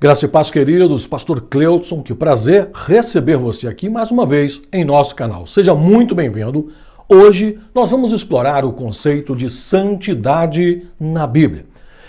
Graça e paz, queridos, Pastor Cleuton, que prazer receber você aqui mais uma vez em nosso canal. Seja muito bem-vindo. Hoje nós vamos explorar o conceito de santidade na Bíblia.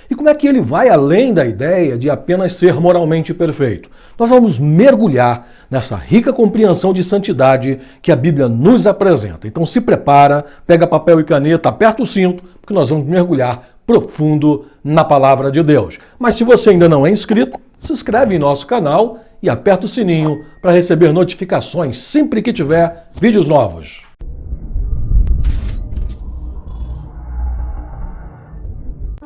E como é que ele vai além da ideia de apenas ser moralmente perfeito. Nós vamos mergulhar nessa rica compreensão de santidade que a Bíblia nos apresenta. Então se prepara, pega papel e caneta, aperta o cinto, porque nós vamos mergulhar profundo na palavra de Deus. Mas se você ainda não é inscrito, se inscreve em nosso canal e aperta o sininho para receber notificações sempre que tiver vídeos novos.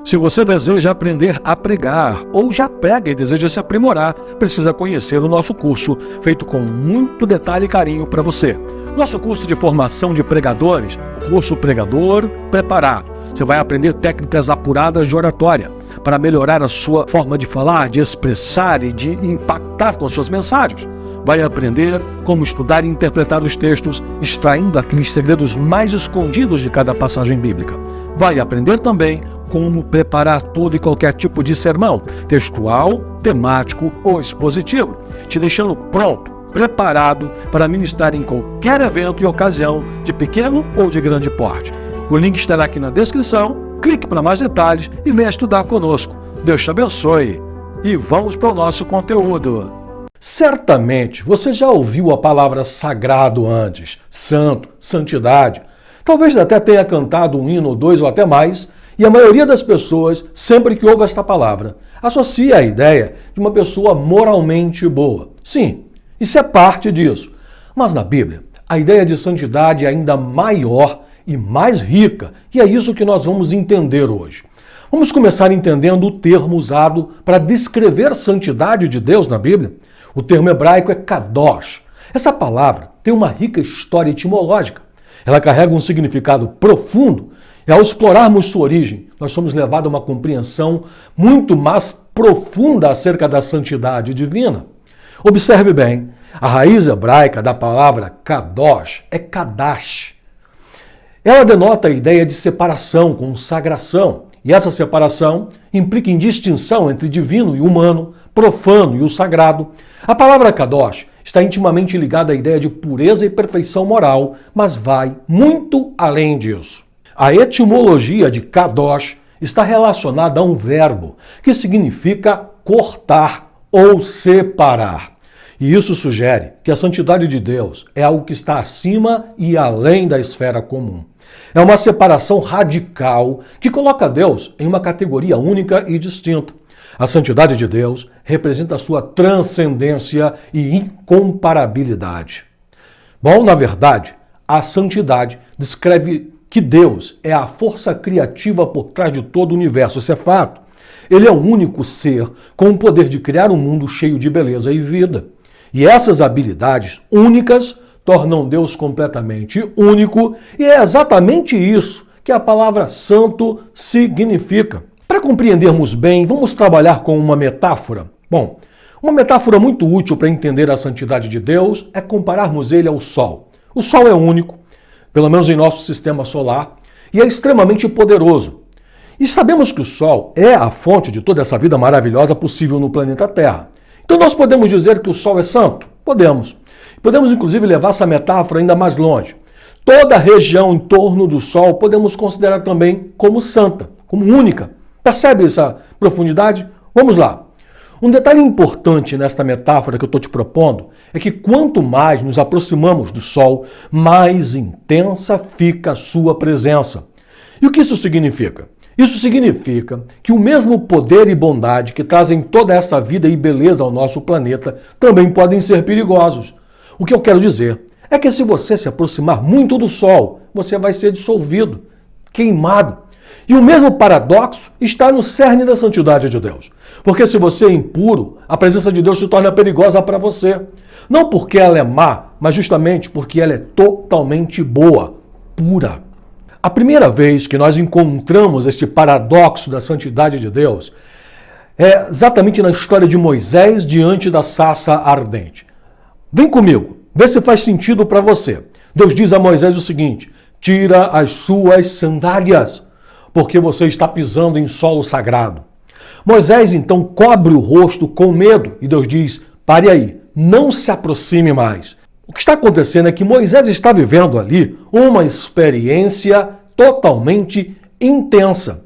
Se você deseja aprender a pregar ou já prega e deseja se aprimorar, precisa conhecer o nosso curso, feito com muito detalhe e carinho para você. Nosso curso de formação de pregadores, curso Pregador Preparado. Você vai aprender técnicas apuradas de oratória para melhorar a sua forma de falar, de expressar e de impactar com suas mensagens. Vai aprender como estudar e interpretar os textos, extraindo aqueles segredos mais escondidos de cada passagem bíblica. Vai aprender também como preparar todo e qualquer tipo de sermão, textual, temático ou expositivo, te deixando pronto, preparado para ministrar em qualquer evento e ocasião, de pequeno ou de grande porte. O link estará aqui na descrição, clique para mais detalhes e venha estudar conosco. Deus te abençoe e vamos para o nosso conteúdo. Certamente você já ouviu a palavra sagrado antes, santo, santidade. Talvez até tenha cantado um hino ou dois ou até mais, e a maioria das pessoas, sempre que ouve esta palavra, associa a ideia de uma pessoa moralmente boa. Sim, isso é parte disso. Mas na Bíblia, a ideia de santidade é ainda maior e mais rica, e é isso que nós vamos entender hoje. Vamos começar entendendo o termo usado para descrever a santidade de Deus na Bíblia. O termo hebraico é kadosh. Essa palavra tem uma rica história etimológica. Ela carrega um significado profundo, e ao explorarmos sua origem, nós somos levados a uma compreensão muito mais profunda acerca da santidade divina. Observe bem, a raiz hebraica da palavra kadosh é kadash. Ela denota a ideia de separação, consagração, e essa separação implica em distinção entre divino e humano, profano e o sagrado. A palavra kadosh está intimamente ligada à ideia de pureza e perfeição moral, mas vai muito além disso. A etimologia de kadosh está relacionada a um verbo que significa cortar ou separar. E isso sugere que a santidade de Deus é algo que está acima e além da esfera comum. É uma separação radical que coloca Deus em uma categoria única e distinta. A santidade de Deus representa a sua transcendência e incomparabilidade. Bom, na verdade, a santidade descreve que Deus é a força criativa por trás de todo o universo. Isso é fato. Ele é o único ser com o poder de criar um mundo cheio de beleza e vida. E essas habilidades únicas tornam Deus completamente único, e é exatamente isso que a palavra santo significa. Para compreendermos bem, vamos trabalhar com uma metáfora. Bom, uma metáfora muito útil para entender a santidade de Deus é compararmos ele ao Sol. O Sol é único, pelo menos em nosso sistema solar, e é extremamente poderoso. E sabemos que o Sol é a fonte de toda essa vida maravilhosa possível no planeta Terra. Então nós podemos dizer que o Sol é santo? Podemos. Podemos inclusive levar essa metáfora ainda mais longe. Toda a região em torno do Sol podemos considerar também como santa, como única. Percebe essa profundidade? Vamos lá. Um detalhe importante nesta metáfora que eu estou te propondo é que quanto mais nos aproximamos do Sol, mais intensa fica a sua presença. E o que isso significa? Isso significa que o mesmo poder e bondade que trazem toda essa vida e beleza ao nosso planeta também podem ser perigosos. O que eu quero dizer é que se você se aproximar muito do Sol, você vai ser dissolvido, queimado. E o mesmo paradoxo está no cerne da santidade de Deus. Porque se você é impuro, a presença de Deus se torna perigosa para você. Não porque ela é má, mas justamente porque ela é totalmente boa, pura. A primeira vez que nós encontramos este paradoxo da santidade de Deus é exatamente na história de Moisés diante da sarça ardente. Vem comigo, vê se faz sentido para você. Deus diz a Moisés o seguinte: tira as suas sandálias, porque você está pisando em solo sagrado. Moisés então cobre o rosto com medo e Deus diz: pare aí, não se aproxime mais. O que está acontecendo é que Moisés está vivendo ali uma experiência totalmente intensa.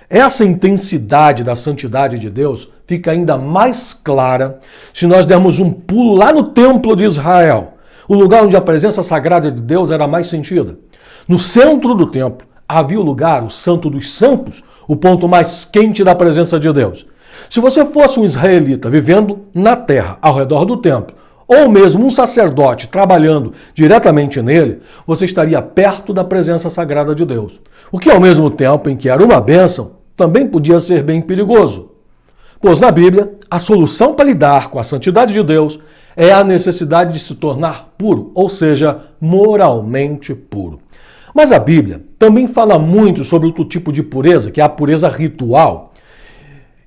Essa intensidade da santidade de Deus fica ainda mais clara se nós dermos um pulo lá no Templo de Israel, o lugar onde a presença sagrada de Deus era mais sentida. No centro do templo havia o lugar, o Santo dos Santos, o ponto mais quente da presença de Deus. Se você fosse um israelita vivendo na terra, ao redor do templo, ou mesmo um sacerdote trabalhando diretamente nele, você estaria perto da presença sagrada de Deus. O que, ao mesmo tempo em que era uma bênção, também podia ser bem perigoso. Pois na Bíblia, a solução para lidar com a santidade de Deus é a necessidade de se tornar puro, ou seja, moralmente puro. Mas a Bíblia também fala muito sobre outro tipo de pureza, que é a pureza ritual.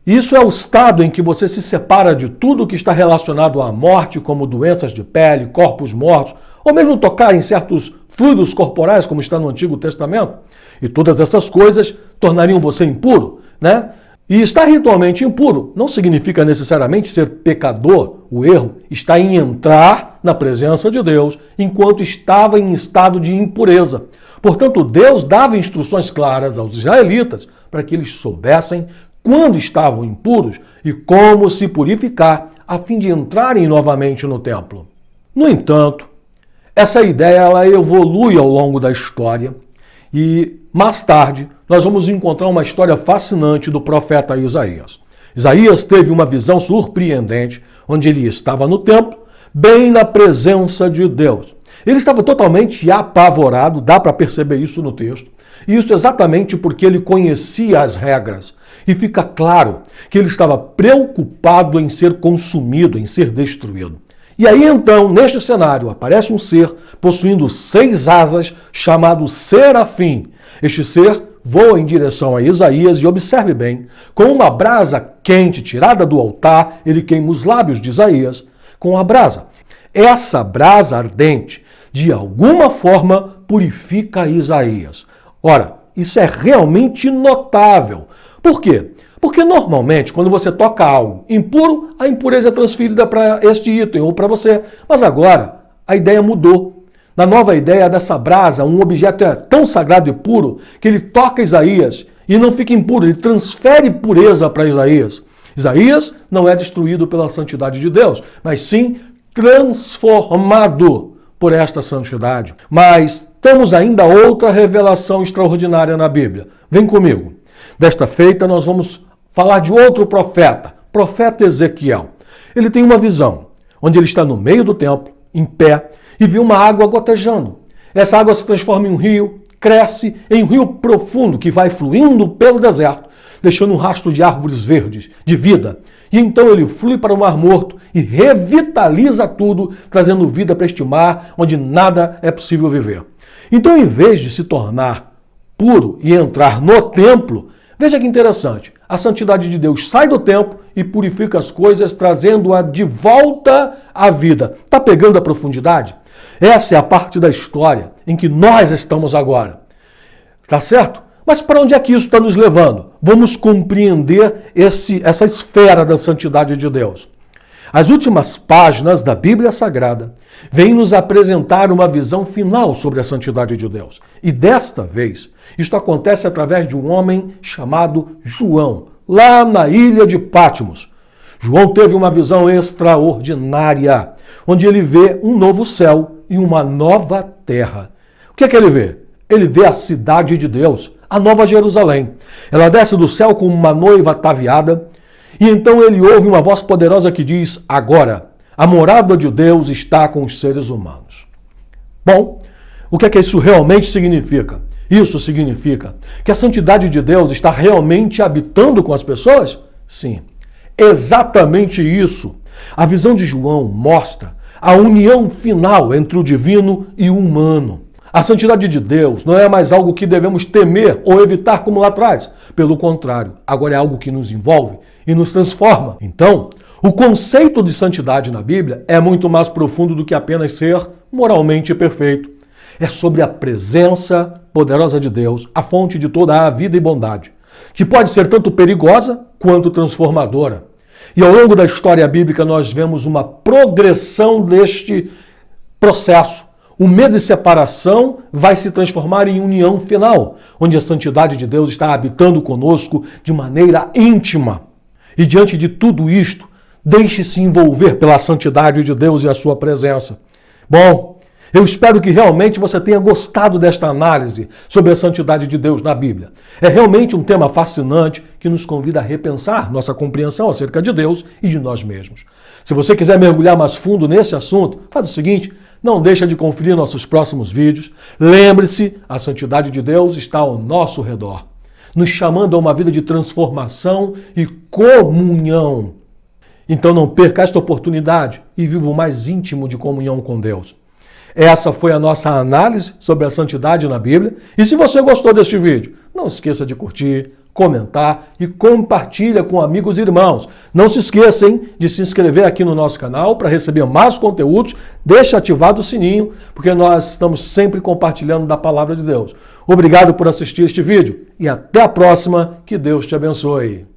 Isso é o estado em que você se separa de tudo que está relacionado à morte, como doenças de pele, corpos mortos, ou mesmo tocar em certos fluidos corporais, como está no Antigo Testamento. E todas essas coisas tornariam você impuro, né? E estar ritualmente impuro não significa necessariamente ser pecador. O erro está em entrar na presença de Deus enquanto estava em estado de impureza. Portanto, Deus dava instruções claras aos israelitas para que eles soubessem quando estavam impuros e como se purificar a fim de entrarem novamente no templo. No entanto, essa ideia ela evolui ao longo da história e mais tarde nós vamos encontrar uma história fascinante do profeta Isaías. Isaías teve uma visão surpreendente onde ele estava no templo, bem na presença de Deus. Ele estava totalmente apavorado, dá para perceber isso no texto, e isso exatamente porque ele conhecia as regras. E fica claro que ele estava preocupado em ser consumido, em ser destruído. E aí então, neste cenário, aparece um ser possuindo 6 asas, chamado Serafim. Este ser voa em direção a Isaías e observe bem, com uma brasa quente tirada do altar, ele queima os lábios de Isaías com a brasa. Essa brasa ardente, de alguma forma, purifica Isaías. Ora, isso é realmente notável. Por quê? Porque normalmente, quando você toca algo impuro, a impureza é transferida para este item ou para você. Mas agora, a ideia mudou. Na nova ideia dessa brasa, um objeto é tão sagrado e puro que ele toca Isaías e não fica impuro, ele transfere pureza para Isaías. Isaías não é destruído pela santidade de Deus, mas sim transformado por esta santidade. Mas temos ainda outra revelação extraordinária na Bíblia. Vem comigo. Desta feita, nós vamos falar de outro profeta Ezequiel. Ele tem uma visão, onde ele está no meio do templo, em pé, e vê uma água gotejando. Essa água se transforma em um rio, cresce em um rio profundo que vai fluindo pelo deserto, deixando um rastro de árvores verdes, de vida. E então ele flui para o Mar Morto e revitaliza tudo, trazendo vida para este mar onde nada é possível viver. Então, em vez de se tornar puro e entrar no templo, veja que interessante, a santidade de Deus sai do templo e purifica as coisas, trazendo-a de volta à vida. Está pegando a profundidade? Essa é a parte da história em que nós estamos agora. Tá certo? Mas para onde é que isso está nos levando? Vamos compreender essa esfera da santidade de Deus. As últimas páginas da Bíblia Sagrada vêm nos apresentar uma visão final sobre a santidade de Deus. E desta vez, isto acontece através de um homem chamado João, lá na ilha de Patmos. João teve uma visão extraordinária, onde ele vê um novo céu e uma nova terra. O que é que ele vê? Ele vê a cidade de Deus, a Nova Jerusalém. Ela desce do céu como uma noiva ataviada, e então ele ouve uma voz poderosa que diz: agora, a morada de Deus está com os seres humanos. Bom, o que é que isso realmente significa? Isso significa que a santidade de Deus está realmente habitando com as pessoas? Sim, exatamente isso. A visão de João mostra a união final entre o divino e o humano. A santidade de Deus não é mais algo que devemos temer ou evitar como lá atrás. Pelo contrário, agora é algo que nos envolve e nos transforma. Então, o conceito de santidade na Bíblia é muito mais profundo do que apenas ser moralmente perfeito. É sobre a presença poderosa de Deus, a fonte de toda a vida e bondade. que pode ser tanto perigosa quanto transformadora. E ao longo da história bíblica nós vemos uma progressão deste processo. O medo de separação vai se transformar em união final, onde a santidade de Deus está habitando conosco de maneira íntima. E diante de tudo isto, deixe-se envolver pela santidade de Deus e a sua presença. Bom, eu espero que realmente você tenha gostado desta análise sobre a santidade de Deus na Bíblia. É realmente um tema fascinante que nos convida a repensar nossa compreensão acerca de Deus e de nós mesmos. Se você quiser mergulhar mais fundo nesse assunto, faz o seguinte, não deixa de conferir nossos próximos vídeos. Lembre-se, a santidade de Deus está ao nosso redor, nos chamando a uma vida de transformação e comunhão. Então não perca esta oportunidade e viva o mais íntimo de comunhão com Deus. Essa foi a nossa análise sobre a santidade na Bíblia. E se você gostou deste vídeo, não esqueça de curtir, comentar e compartilha com amigos e irmãos. Não se esqueçam de se inscrever aqui no nosso canal para receber mais conteúdos. Deixe ativado o sininho, porque nós estamos sempre compartilhando da palavra de Deus. Obrigado por assistir este vídeo e até a próxima. Que Deus te abençoe.